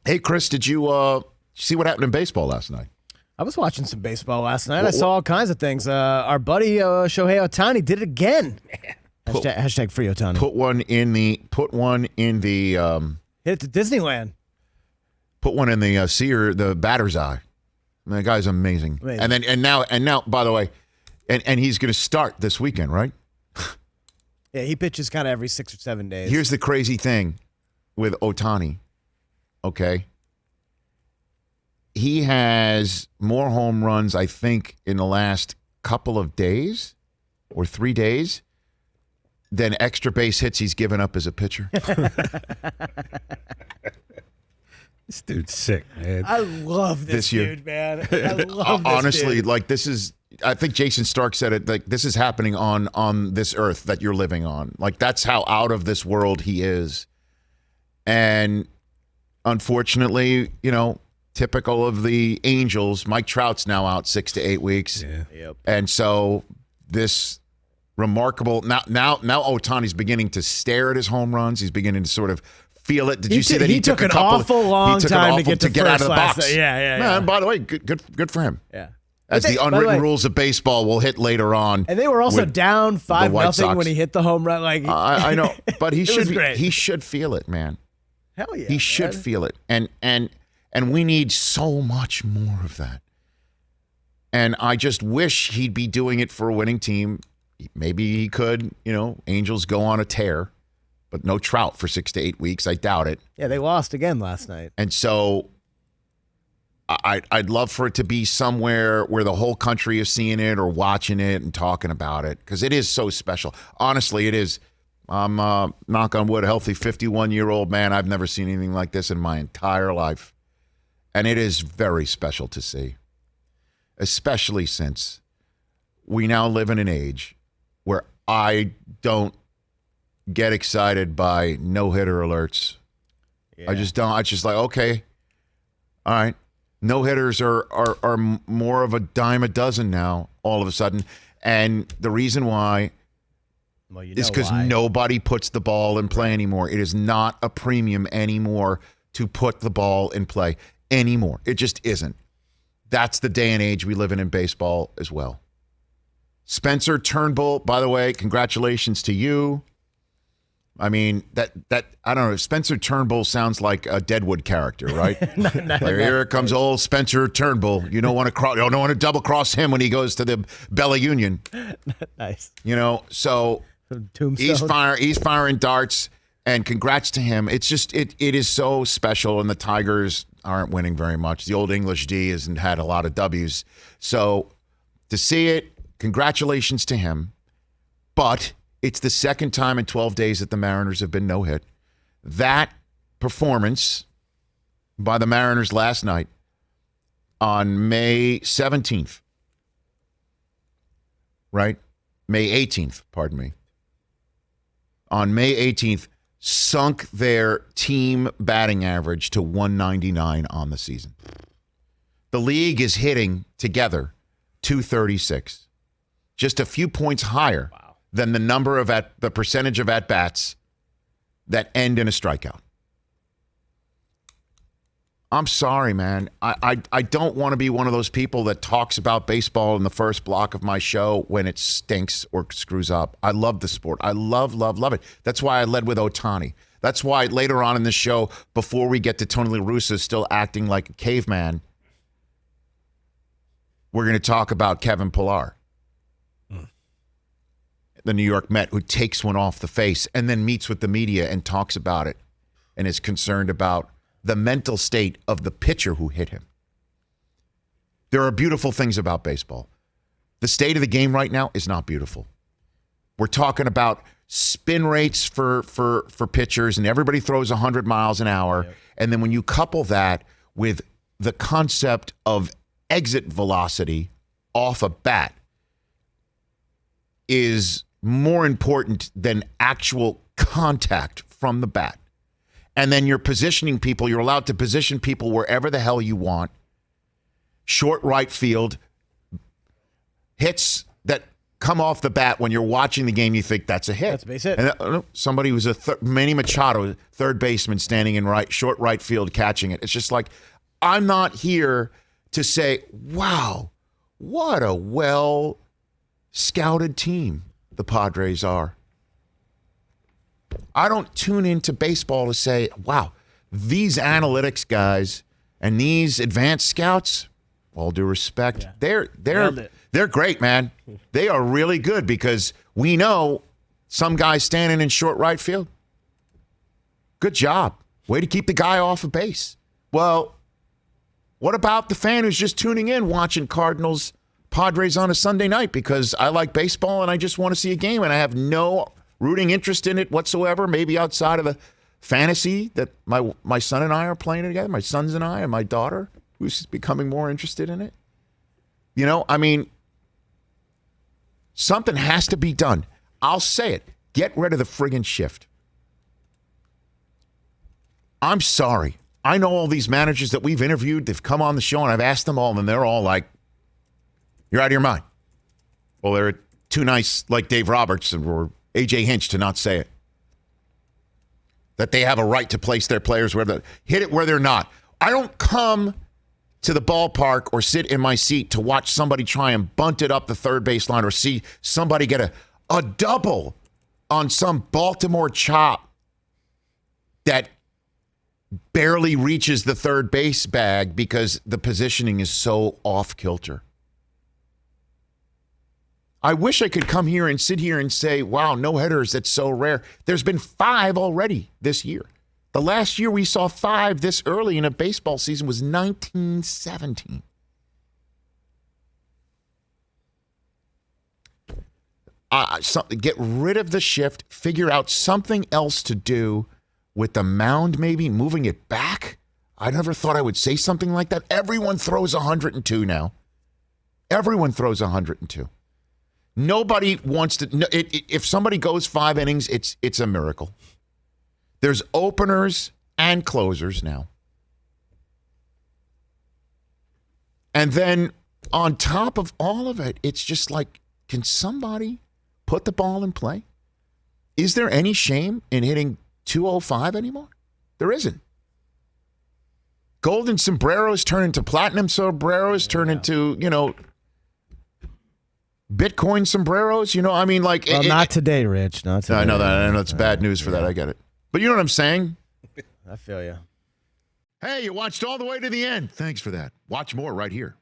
Hey, Chris, did you see what happened in baseball last night? I was watching some baseball last night. I saw all kinds of things. Our buddy Shohei Ohtani did it again. Hashtag free Ohtani. Put one in the Hit it to Disneyland. Put one in the batter's eye. Man, the guy's amazing. And now, by the way, and he's going to start this weekend, right? Yeah, he pitches kind of every 6 or 7 days. Here's the crazy thing with Ohtani. Okay. He has more home runs, I think, in the last couple of days or 3 days than extra base hits he's given up as a pitcher. This dude's sick, man. I love this dude, man. I love this honestly, dude. like this is, I think Jason Stark said it, like this is happening on this earth that you're living on. Like that's how out of this world he is. And unfortunately, typical of the Angels, Mike Trout's now out 6 to 8 weeks. Yeah. Yep. And so this remarkable, now Ohtani's beginning to stare at his home runs. He's beginning to sort of feel it. Did you see that he took an awful long time to get out of the box? Night. Yeah. Man, by the way, good for him. Yeah. As the unwritten rules of baseball will hit later on. And they were also down 5-0 when he hit the home run. Like I know, but he should great. He should feel it, man. Hell yeah. He should feel it. And we need so much more of that. And I just wish he'd be doing it for a winning team. Maybe he could, Angels go on a tear, but no Trout for 6 to 8 weeks. I doubt it. Yeah, they lost again last night. And so I'd love for it to be somewhere where the whole country is seeing it or watching it and talking about it because it is so special. Honestly, it is. I'm, knock on wood, a healthy 51-year-old man. I've never seen anything like this in my entire life. And it is very special to see, especially since we now live in an age where I don't get excited by no-hitter alerts. Yeah. I just don't. It's just like, okay, all right. No-hitters are more of a dime a dozen now all of a sudden. And the reason why is because nobody puts the ball in play anymore. It is not a premium anymore to put the ball in play anymore. It just isn't. That's the day and age we live in baseball as well. Spencer Turnbull, by the way, congratulations to you. I mean, that I don't know. Spencer Turnbull sounds like a Deadwood character, right? Here comes old Spencer Turnbull. You don't want to double cross him when he goes to the Bella Union. Nice. So he's firing darts, and congrats to him. It's just it is so special, and the Tigers aren't winning very much. The old English D hasn't had a lot of W's. So to see it, congratulations to him. But it's the second time in 12 days that the Mariners have been no-hit. That performance by the Mariners last night on May 17th, right? May 18th, pardon me. On May 18th, sunk their team batting average to 199 on the season. The league is hitting together 236, just a few points higher than the number of the percentage of at-bats that end in a strikeout. I'm sorry, man. I don't want to be one of those people that talks about baseball in the first block of my show when it stinks or screws up. I love the sport. I love it. That's why I led with Ohtani. That's why later on in the show, before we get to Tony La Russa still acting like a caveman, we're going to talk about Kevin Pillar, the New York Met, who takes one off the face and then meets with the media and talks about it and is concerned about the mental state of the pitcher who hit him. There are beautiful things about baseball. The state of the game right now is not beautiful. We're talking about spin rates for pitchers, and everybody throws 100 miles an hour. Yep. And then when you couple that with the concept of exit velocity off a bat is more important than actual contact from the bat. And then you're positioning people. You're allowed to position people wherever the hell you want. Short right field. Hits that come off the bat when you're watching the game, you think that's a hit. That's a base hit. And somebody was Manny Machado, third baseman, standing in short right field, catching it. It's just like, I'm not here to say, wow, what a well-scouted team the Padres are. I don't tune into baseball to say, wow, these analytics guys and these advanced scouts, all due respect, they're great, man. They are really good because we know some guy standing in short right field. Good job. Way to keep the guy off of base. Well, what about the fan who's just tuning in watching Cardinals Padres on a Sunday night because I like baseball and I just want to see a game and I have no rooting interest in it whatsoever, maybe outside of the fantasy that my son and I are playing together, my sons and I and my daughter, who's becoming more interested in it? You know, I mean, something has to be done. I'll say it. Get rid of the friggin' shift. I'm sorry. I know all these managers that we've interviewed, they've come on the show, and I've asked them all, and they're all like, you're out of your mind. Well, they're too nice, like Dave Roberts or A.J. Hinch, to not say it. That they have a right to place their players where they're, hit it where they're not. I don't come to the ballpark or sit in my seat to watch somebody try and bunt it up the third base line or see somebody get a double on some Baltimore chop that barely reaches the third base bag because the positioning is so off kilter. I wish I could come here and sit here and say, wow, no hitters, that's so rare. There's been 5 already this year. The last year we saw 5 this early in a baseball season was 1917. Get rid of the shift, figure out something else to do with the mound, maybe moving it back. I never thought I would say something like that. Everyone throws 102 now. Everyone throws 102. Nobody wants to. If somebody goes 5 innings, it's a miracle. There's openers and closers now. And then on top of all of it, it's just like, can somebody put the ball in play? Is there any shame in hitting 205 anymore? There isn't. Golden sombreros turn into platinum sombreros, turn into, Bitcoin sombreros. I mean, like. Well, not today, Rich. Not today. I know that. I know it's bad news for that. I get it. But you know what I'm saying? I feel you. Hey, you watched all the way to the end. Thanks for that. Watch more right here.